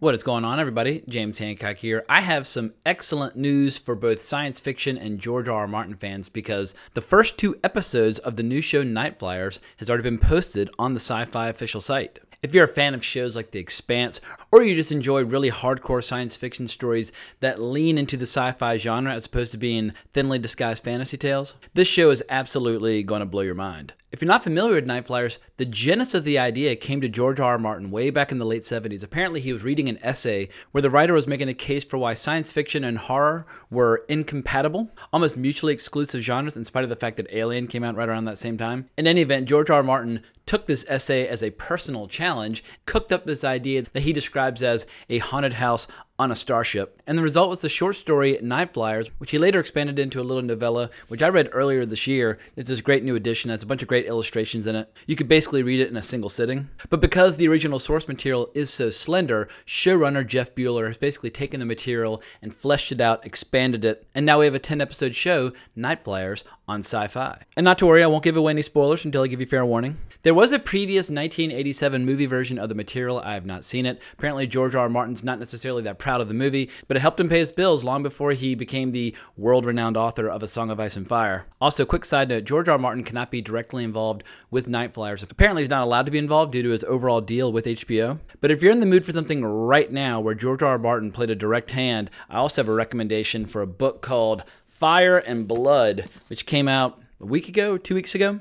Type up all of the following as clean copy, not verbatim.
What is going on, everybody? James Hancock here. I have some excellent news for both science fiction and George R. R. Martin fans because the first 2 episodes of the new show Nightflyers has already been posted on the Syfy official site. If you're a fan of shows like The Expanse, or you just enjoy really hardcore science fiction stories that lean into the sci-fi genre as opposed to being thinly disguised fantasy tales, this show is absolutely going to blow your mind. If you're not familiar with Nightflyers, the genesis of the idea came to George R. R. Martin way back in the late 70s. Apparently, he was reading an essay where the writer was making a case for why science fiction and horror were incompatible, almost mutually exclusive genres, in spite of the fact that Alien came out right around that same time. In any event, George R. R. Martin took this essay as a personal challenge, cooked up this idea that he describes as a haunted house on a starship, and the result was the short story Nightflyers, which he later expanded into a little novella, which I read earlier this year. It's this great new edition, has a bunch of great illustrations in it. You could basically read it in a single sitting. But because the original source material is so slender, showrunner Jeff Bueller has basically taken the material and fleshed it out, expanded it, and now we have a 10-episode show, Nightflyers, on Syfy. And not to worry, I won't give away any spoilers until I give you fair warning. There was a previous 1987 movie version of the material. I have not seen it. Apparently, George R. R. Martin's not necessarily that proud of the movie, but it helped him pay his bills long before he became the world-renowned author of A Song of Ice and Fire. Also, quick side note, George R. R. Martin cannot be directly involved with Nightflyers. Apparently, he's not allowed to be involved due to his overall deal with HBO. But if you're in the mood for something right now where George R. R. Martin played a direct hand, I also have a recommendation for a book called Fire and Blood, which came out a week ago, 2 weeks ago.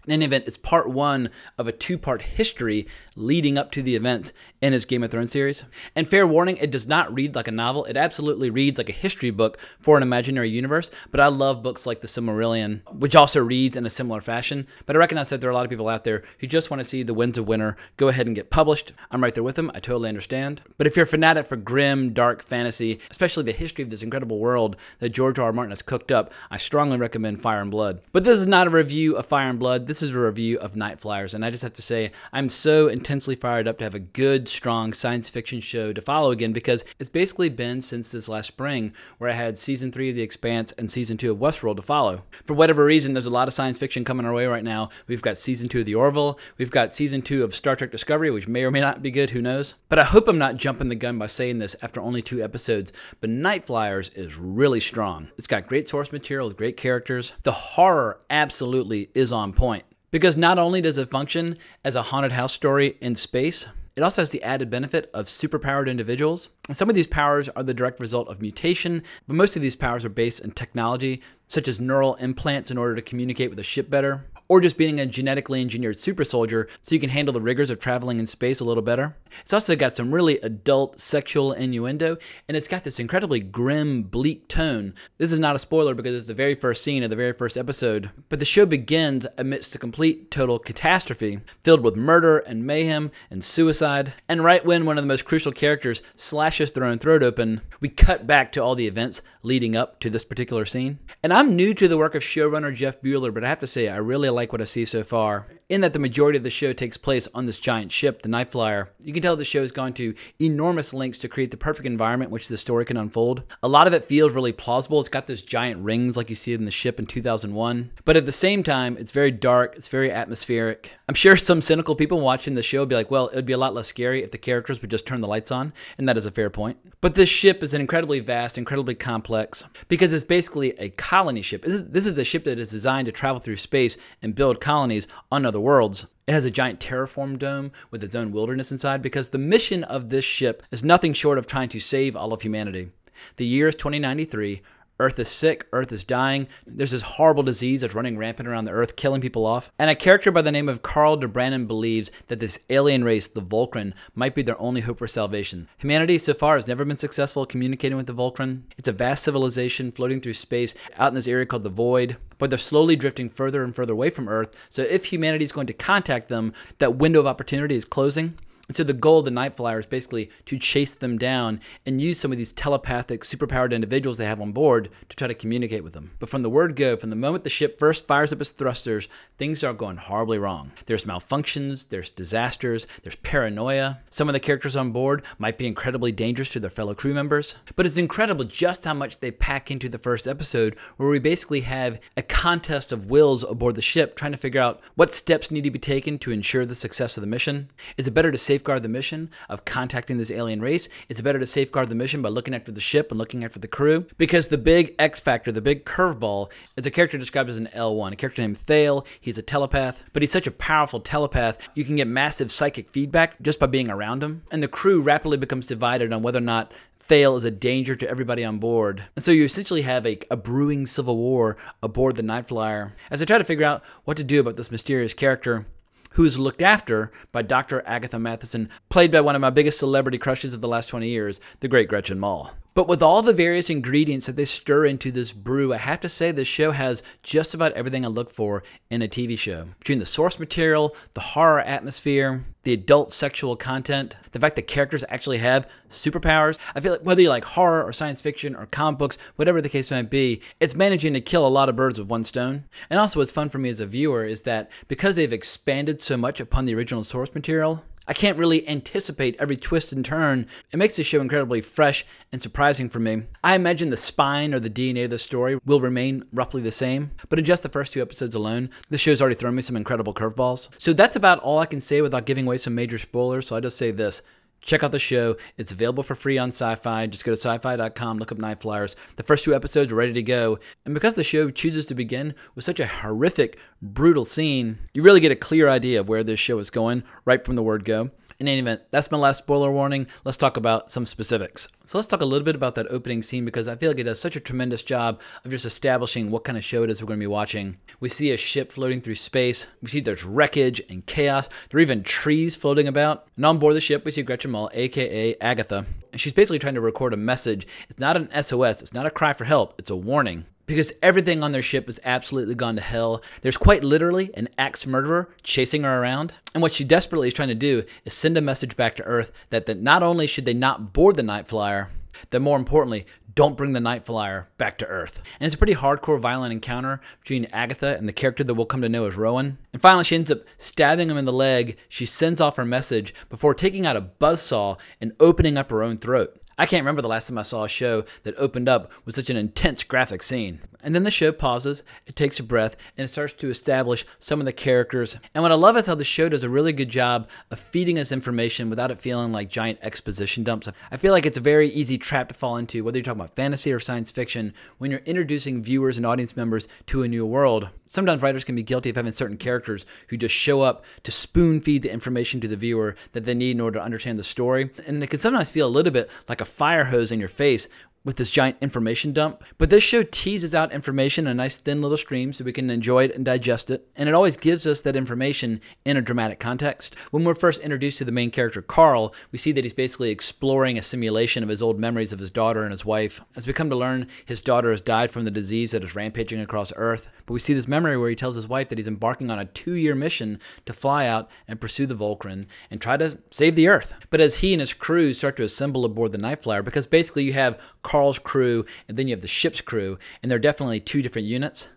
In any event, it's part 1 of a 2-part history leading up to the events in his Game of Thrones series. And fair warning, it does not read like a novel. It absolutely reads like a history book for an imaginary universe, but I love books like The Silmarillion, which also reads in a similar fashion. But I recognize that there are a lot of people out there who just want to see The Winds of Winter go ahead and get published. I'm right there with them. I totally understand. But if you're a fanatic for grim, dark fantasy, especially the history of this incredible world that George R. R. Martin has cooked up, I strongly recommend Fire and Blood. But this is not a review of Fire and Blood. This is a review of Nightflyers, and I just have to say I'm so intensely fired up to have a good, strong science fiction show to follow again, because it's basically been since this last spring where I had season 3 of The Expanse and season 2 of Westworld to follow. For whatever reason, there's a lot of science fiction coming our way right now. We've got season 2 of The Orville, we've got season 2 of Star Trek Discovery, which may or may not be good, who knows? But I hope I'm not jumping the gun by saying this after only 2 episodes, but Nightflyers is really strong. It's got great source material with great characters. The horror absolutely is on point, because not only does it function as a haunted house story in space, it also has the added benefit of superpowered individuals. And some of these powers are the direct result of mutation, but most of these powers are based in technology, such as neural implants in order to communicate with a ship better, or just being a genetically engineered super soldier so you can handle the rigors of traveling in space a little better. It's also got some really adult sexual innuendo, and it's got this incredibly grim, bleak tone. This is not a spoiler because it's the very first scene of the very first episode, but the show begins amidst a complete, total catastrophe, filled with murder and mayhem and suicide. And right when one of the most crucial characters slashes their own throat open, we cut back to all the events leading up to this particular scene. And I'm new to the work of showrunner Jeff Bueller, but I have to say I really like what I see so far, in that the majority of the show takes place on this giant ship, the Nightflyer. You can tell the show has gone to enormous lengths to create the perfect environment in which the story can unfold. A lot of it feels really plausible. It's got those giant rings like you see in the ship in 2001. But at the same time, it's very dark, it's very atmospheric. I'm sure some cynical people watching the show would be like, well, it would be a lot less scary if the characters would just turn the lights on, and that is a fair point. But this ship is an incredibly vast, incredibly complex, because it's basically a colony ship. This is a ship that is designed to travel through space and build colonies on other worlds. It has a giant terraform dome with its own wilderness inside, because the mission of this ship is nothing short of trying to save all of humanity. The year is 2093. Earth is sick, Earth is dying, there's this horrible disease that's running rampant around the Earth, killing people off, and a character by the name of Carl DeBrannon believes that this alien race, the Vulcan, might be their only hope for salvation. Humanity so far has never been successful at communicating with the Vulcan. It's a vast civilization floating through space out in this area called the Void, but they're slowly drifting further and further away from Earth, so if humanity is going to contact them, that window of opportunity is closing. And so the goal of the Nightflyers is basically to chase them down and use some of these telepathic, superpowered individuals they have on board to try to communicate with them. But from the word go, from the moment the ship first fires up its thrusters, things are going horribly wrong. There's malfunctions, there's disasters, there's paranoia. Some of the characters on board might be incredibly dangerous to their fellow crew members. But it's incredible just how much they pack into the first episode, where we basically have a contest of wills aboard the ship trying to figure out what steps need to be taken to ensure the success of the mission. Is it better to save safeguard the mission of contacting this alien race. It's better to safeguard the mission by looking after the ship and looking after the crew. Because the big X factor, the big curveball, is a character described as an L1, a character named Thale. He's a telepath, but he's such a powerful telepath, you can get massive psychic feedback just by being around him. And the crew rapidly becomes divided on whether or not Thale is a danger to everybody on board. And so you essentially have a brewing civil war aboard the Nightflyer. As I try to figure out what to do about this mysterious character, who is looked after by Dr. Agatha Matheson, played by one of my biggest celebrity crushes of the last 20 years, the great Gretchen Mol. But with all the various ingredients that they stir into this brew, I have to say this show has just about everything I look for in a TV show. Between the source material, the horror atmosphere, the adult sexual content, the fact that characters actually have superpowers. I feel like whether you like horror or science fiction or comic books, whatever the case might be, it's managing to kill a lot of birds with one stone. And also what's fun for me as a viewer is that because they've expanded so much upon the original source material, I can't really anticipate every twist and turn. It makes the show incredibly fresh and surprising for me. I imagine the spine or the DNA of the story will remain roughly the same, but in just the first 2 episodes alone, the show's already thrown me some incredible curveballs. So that's about all I can say without giving away some major spoilers, so I'll just say this. Check out the show. It's available for free on Syfy. Just go to syfy.com, look up Nightflyers. The first 2 episodes are ready to go. And because the show chooses to begin with such a horrific, brutal scene, you really get a clear idea of where this show is going right from the word go. In any event, that's my last spoiler warning. Let's talk about some specifics. So let's talk a little bit about that opening scene because I feel like it does such a tremendous job of just establishing what kind of show it is we're going to be watching. We see a ship floating through space. We see there's wreckage and chaos. There are even trees floating about. And on board the ship, we see Gretchen Mol, aka Agatha. And she's basically trying to record a message. It's not an SOS. It's not a cry for help. It's a warning. Because everything on their ship has absolutely gone to hell. There's quite literally an axe murderer chasing her around. And what she desperately is trying to do is send a message back to Earth that not only should they not board the Nightflyer, that more importantly, don't bring the Nightflyer back to Earth. And it's a pretty hardcore violent encounter between Agatha and the character that we'll come to know as Rowan. And finally, she ends up stabbing him in the leg. She sends off her message before taking out a buzzsaw and opening up her own throat. I can't remember the last time I saw a show that opened up with such an intense graphic scene. And then the show pauses, it takes a breath, and it starts to establish some of the characters. And what I love is how the show does a really good job of feeding us information without it feeling like giant exposition dumps. I feel like it's a very easy trap to fall into, whether you're talking about fantasy or science fiction, when you're introducing viewers and audience members to a new world. Sometimes writers can be guilty of having certain characters who just show up to spoon feed the information to the viewer that they need in order to understand the story. And it can sometimes feel a little bit like a fire hose in your face with this giant information dump. But this show teases out information in a nice thin little stream so we can enjoy it and digest it. And it always gives us that information in a dramatic context. When we're first introduced to the main character, Carl, we see that he's basically exploring a simulation of his old memories of his daughter and his wife. As we come to learn, his daughter has died from the disease that is rampaging across Earth. But we see this memory where he tells his wife that he's embarking on a 2-year mission to fly out and pursue the Volcran and try to save the Earth. But as he and his crew start to assemble aboard the Nightflyer, because basically you have Carl's crew and then you have the ship's crew, and they're definitely 2 different units.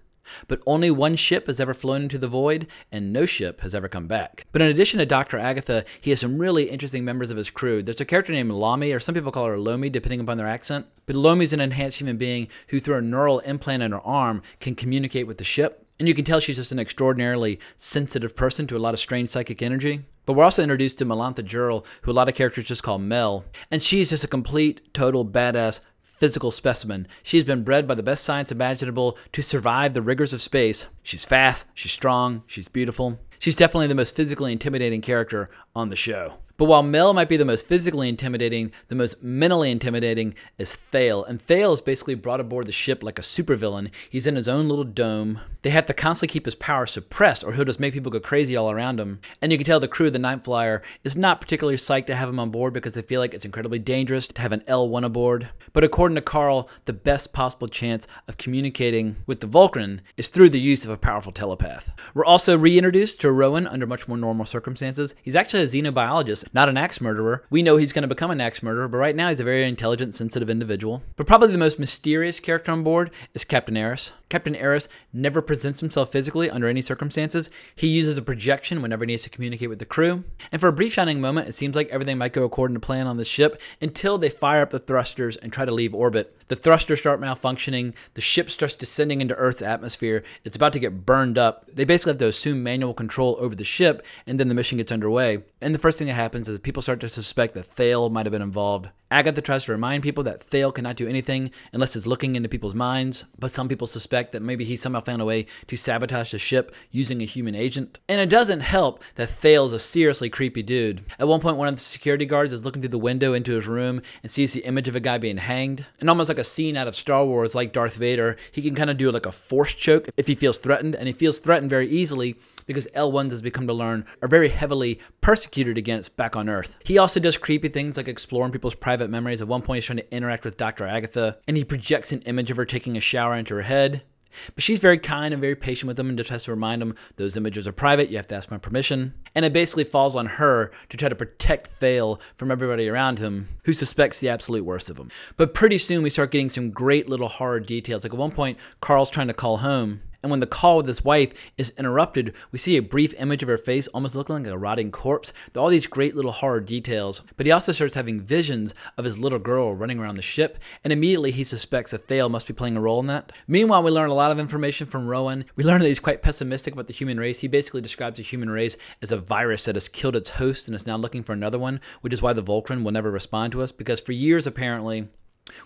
But only one ship has ever flown into the void, and no ship has ever come back. But in addition to Dr. Agatha, he has some really interesting members of his crew. There's a character named Lomi, or some people call her Lomi, depending upon their accent. But Lomi's an enhanced human being who, through a neural implant in her arm, can communicate with the ship. And you can tell she's just an extraordinarily sensitive person to a lot of strange psychic energy. But we're also introduced to Melantha Jurl, who a lot of characters just call Mel. And she's just a complete, total badass physical specimen. She's been bred by the best science imaginable to survive the rigors of space. She's fast, she's strong, she's beautiful. She's definitely the most physically intimidating character on the show. But while Mel might be the most physically intimidating, the most mentally intimidating is Thale. And Thale is basically brought aboard the ship like a supervillain. He's in his own little dome. They have to constantly keep his power suppressed or he'll just make people go crazy all around him. And you can tell the crew of the Nightflyer is not particularly psyched to have him on board because they feel like it's incredibly dangerous to have an L1 aboard. But according to Carl, the best possible chance of communicating with the Volcran is through the use of a powerful telepath. We're also reintroduced to Rowan under much more normal circumstances. He's actually a xenobiologist, not an axe murderer. We know he's going to become an axe murderer, but right now he's a very intelligent, sensitive individual. But probably the most mysterious character on board is Captain Eris. Captain Eris never presents himself physically under any circumstances. He uses a projection whenever he needs to communicate with the crew. And for a brief shining moment, it seems like everything might go according to plan on the ship until they fire up the thrusters and try to leave orbit. The thrusters start malfunctioning. The ship starts descending into Earth's atmosphere. It's about to get burned up. They basically have to assume manual control over the ship, and then the mission gets underway. And the first thing that happens happens as people start to suspect that Thale might have been involved. Agatha tries to remind people that Thale cannot do anything unless it's looking into people's minds, but some people suspect that maybe he somehow found a way to sabotage the ship using a human agent. And it doesn't help that Thale is a seriously creepy dude. At one point, one of the security guards is looking through the window into his room and sees the image of a guy being hanged. And almost like a scene out of Star Wars, like Darth Vader, he can kind of do like a force choke if he feels threatened, and he feels threatened very easily because L1s, as we come to learn, are very heavily persecuted against back on Earth. He also does creepy things like exploring people's private memories. At one point, he's trying to interact with Dr. Agatha, and he projects an image of her taking a shower into her head. But she's very kind and very patient with him and just has to remind him those images are private, you have to ask my permission. And it basically falls on her to try to protect Thale from everybody around him who suspects the absolute worst of him. But pretty soon we start getting some great little horror details. Like at one point, Carl's trying to call home, and when the call with his wife is interrupted, we see a brief image of her face almost looking like a rotting corpse. There are all these great little horror details. But he also starts having visions of his little girl running around the ship, and immediately he suspects that Thale must be playing a role in that. Meanwhile, we learn a lot of information from Rowan. We learn that he's quite pessimistic about the human race. He basically describes the human race as a virus that has killed its host and is now looking for another one, which is why the Vulcan will never respond to us, because for years, apparently,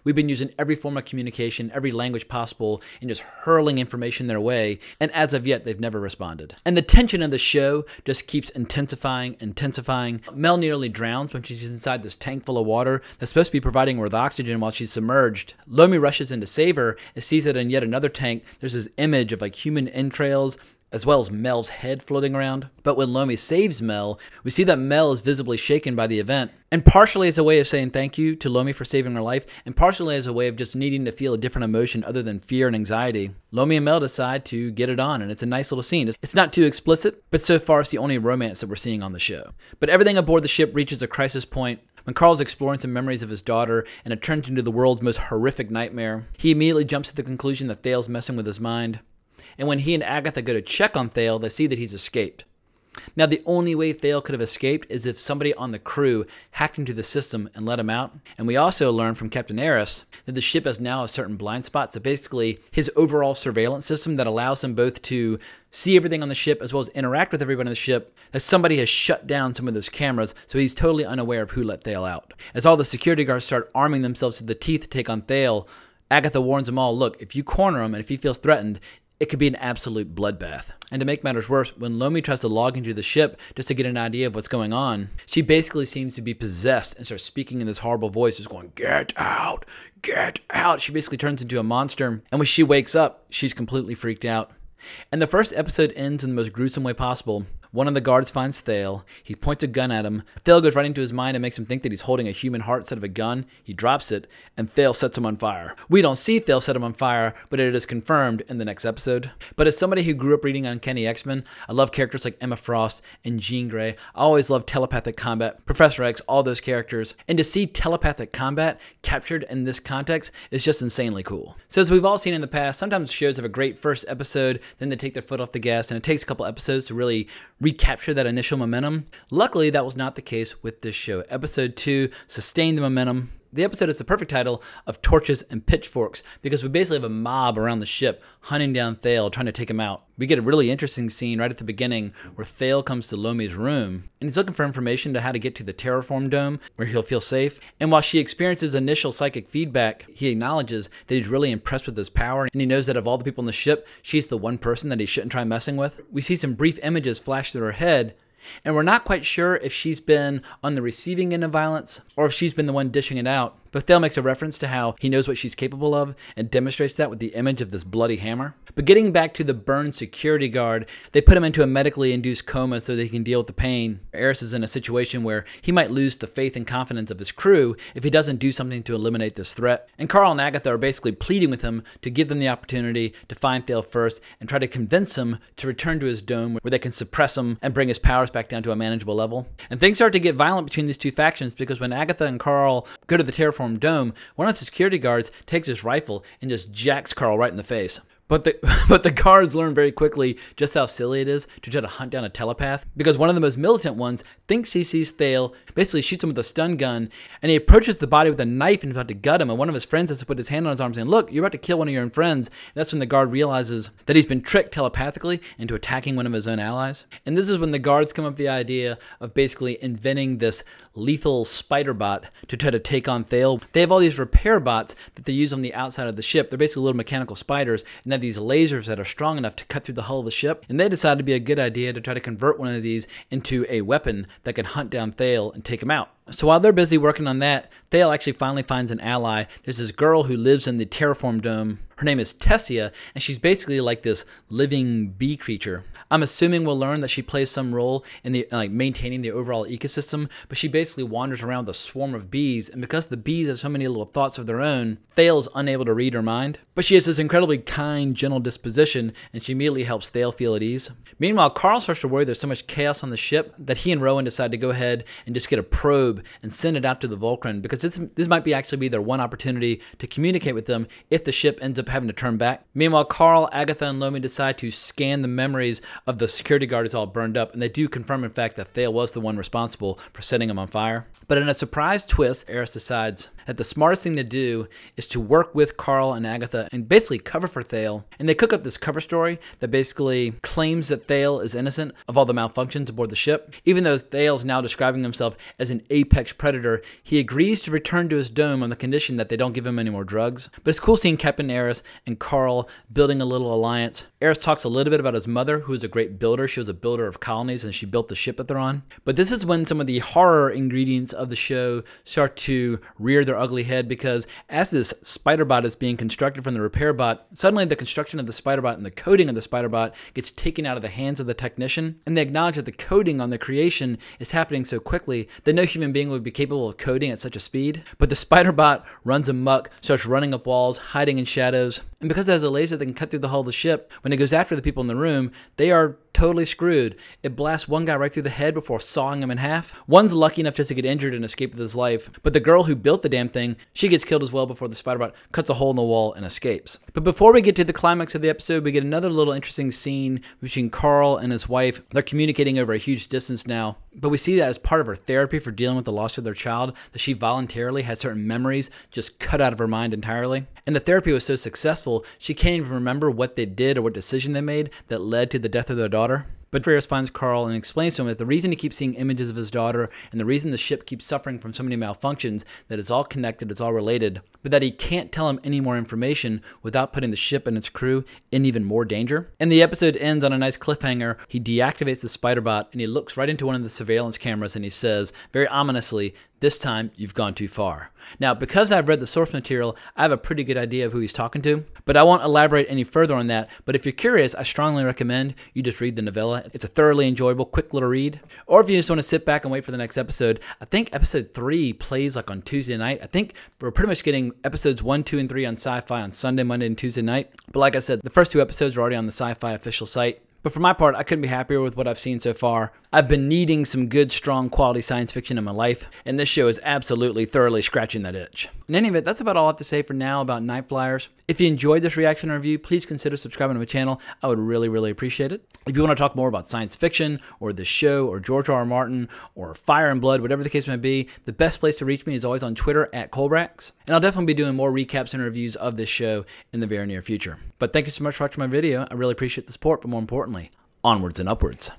we've been using every form of communication, every language possible, and just hurling information their way, and as of yet, they've never responded. And the tension of the show just keeps intensifying. Mel nearly drowns when she's inside this tank full of water that's supposed to be providing her with oxygen while she's submerged. Lomi rushes in to save her and sees that in yet another tank, there's this image of like human entrails, as well as Mel's head floating around. But when Lomi saves Mel, we see that Mel is visibly shaken by the event. And partially as a way of saying thank you to Lomi for saving her life, and partially as a way of just needing to feel a different emotion other than fear and anxiety, Lomi and Mel decide to get it on, and it's a nice little scene. It's not too explicit, but so far it's the only romance that we're seeing on the show. But everything aboard the ship reaches a crisis point. When Carl's exploring some memories of his daughter, and it turns into the world's most horrific nightmare, he immediately jumps to the conclusion that Thale's messing with his mind. And when he and Agatha go to check on Thale, they see that he's escaped. Now, the only way Thale could have escaped is if somebody on the crew hacked into the system and let him out. And we also learn from Captain Eris that the ship has now certain blind spots. So basically, his overall surveillance system that allows him both to see everything on the ship as well as interact with everybody on the ship, that somebody has shut down some of those cameras, so he's totally unaware of who let Thale out. As all the security guards start arming themselves to the teeth to take on Thale, Agatha warns them all, look, if you corner him and if he feels threatened, it could be an absolute bloodbath. And to make matters worse, when Lomi tries to log into the ship just to get an idea of what's going on, she basically seems to be possessed and starts speaking in this horrible voice, just going, get out, get out. She basically turns into a monster. And when she wakes up, she's completely freaked out. And the first episode ends in the most gruesome way possible. One of the guards finds Thale. He points a gun at him. Thale goes right into his mind and makes him think that he's holding a human heart instead of a gun. He drops it, and Thale sets him on fire. We don't see Thale set him on fire, but it is confirmed in the next episode. But as somebody who grew up reading Uncanny X-Men, I love characters like Emma Frost and Jean Grey. I always loved telepathic combat, Professor X, all those characters. And to see telepathic combat captured in this context is just insanely cool. So as we've all seen in the past, sometimes shows have a great first episode, then they take their foot off the gas, and it takes a couple episodes to really recapture that initial momentum. Luckily, that was not the case with this show. Episode 2 sustained the momentum. The episode is the perfect title of Torches and Pitchforks because we basically have a mob around the ship hunting down Thale, trying to take him out. We get a really interesting scene right at the beginning where Thale comes to Lomi's room and he's looking for information to how to get to the terraform dome where he'll feel safe. And while she experiences initial psychic feedback, he acknowledges that he's really impressed with his power and he knows that of all the people on the ship, she's the one person that he shouldn't try messing with. We see some brief images flash through her head, and we're not quite sure if she's been on the receiving end of violence or if she's been the one dishing it out. But Thale makes a reference to how he knows what she's capable of and demonstrates that with the image of this bloody hammer. But getting back to the burned security guard, they put him into a medically induced coma so that he can deal with the pain. Eris is in a situation where he might lose the faith and confidence of his crew if he doesn't do something to eliminate this threat. And Carl and Agatha are basically pleading with him to give them the opportunity to find Thale first and try to convince him to return to his dome where they can suppress him and bring his powers back down to a manageable level. And things start to get violent between these two factions because when Agatha and Carl go to the terraform dome, one of the security guards takes his rifle and just jacks Carl right in the face. But the but the guards learn very quickly just how silly it is to try to hunt down a telepath, because one of the most militant ones thinks he sees Thale, basically shoots him with a stun gun, and he approaches the body with a knife and is about to gut him, and one of his friends has to put his hand on his arm saying, look, you're about to kill one of your own friends. And that's when the guard realizes that he's been tricked telepathically into attacking one of his own allies. And this is when the guards come up with the idea of basically inventing this lethal spider bot to try to take on Thale. They have all these repair bots that they use on the outside of the ship. They're basically little mechanical spiders, and they have these lasers that are strong enough to cut through the hull of the ship. And they decided to be a good idea to try to convert one of these into a weapon that can hunt down Thale and take him out. So while they're busy working on that, Thale actually finally finds an ally. There's this girl who lives in the terraform dome. Her name is Tessia, and she's basically like this living bee creature. I'm assuming we'll learn that she plays some role in the maintaining the overall ecosystem, but she basically wanders around with a swarm of bees, and because the bees have so many little thoughts of their own, Thale's unable to read her mind. But she has this incredibly kind, gentle disposition, and she immediately helps Thale feel at ease. Meanwhile, Carl starts to worry there's so much chaos on the ship that he and Rowan decide to go ahead and just get a probe and send it out to the Vulcan, because this might be actually be their one opportunity to communicate with them if the ship ends up having to turn back. Meanwhile, Carl, Agatha, and Lomi decide to scan the memories of the security guard who's all burned up, and they do confirm in fact that Thale was the one responsible for setting him on fire. But in a surprise twist, Eris decides that the smartest thing to do is to work with Carl and Agatha and basically cover for Thale. And they cook up this cover story that basically claims that Thale is innocent of all the malfunctions aboard the ship. Even though Thale's now describing himself as an apex predator, he agrees to return to his dome on the condition that they don't give him any more drugs. But it's cool seeing Captain Eris and Carl building a little alliance. Eris talks a little bit about his mother, who is a great builder. She was a builder of colonies, and she built the ship that they're on. But this is when some of the horror ingredients of the show start to rear their ugly head, because as this spider bot is being constructed from the repair bot, suddenly the construction of the spider bot and the coding of the spider bot gets taken out of the hands of the technician, and they acknowledge that the coding on the creation is happening so quickly that no human being would be capable of coding at such a speed. But the spider bot runs amok, starts running up walls, hiding in shadows, and because it has a laser that can cut through the hull of the ship, when it goes after the people in the room, they are totally screwed. It blasts one guy right through the head before sawing him in half. One's lucky enough just to get injured and escape with his life, but the girl who built the damn thing, she gets killed as well before the spider bot cuts a hole in the wall and escapes. But before we get to the climax of the episode, we get another little interesting scene between Carl and his wife. They're communicating over a huge distance now, but we see that as part of her therapy for dealing with the loss of their child, that she voluntarily has certain memories just cut out of her mind entirely. And the therapy was so successful, she can't even remember what they did or what decision they made that led to the death of their daughter. But Eris finds Carl and explains to him that the reason he keeps seeing images of his daughter and the reason the ship keeps suffering from so many malfunctions, that it's all connected, it's all related, but that he can't tell him any more information without putting the ship and its crew in even more danger. And the episode ends on a nice cliffhanger. He deactivates the spider bot and he looks right into one of the surveillance cameras and he says, very ominously, "This time you've gone too far." Now, because I've read the source material, I have a pretty good idea of who he's talking to, but I won't elaborate any further on that. But if you're curious, I strongly recommend you just read the novella. It's a thoroughly enjoyable, quick little read. Or if you just want to sit back and wait for the next episode, I think episode 3 plays like on Tuesday night. I think we're pretty much getting episodes 1, 2, and 3 on Syfy on Sunday, Monday, and Tuesday night. But like I said, the first 2 episodes are already on the Syfy official site. But for my part, I couldn't be happier with what I've seen so far. I've been needing some good, strong, quality science fiction in my life, and this show is absolutely thoroughly scratching that itch. In any event, that's about all I have to say for now about Nightflyers. If you enjoyed this reaction and review, please consider subscribing to my channel. I would really, really appreciate it. If you want to talk more about science fiction, or the show, or George R. R. Martin, or Fire and Blood, whatever the case may be, the best place to reach me is always on Twitter @Colbrax. And I'll definitely be doing more recaps and reviews of this show in the very near future. But thank you so much for watching my video. I really appreciate the support, but more importantly, onwards and upwards.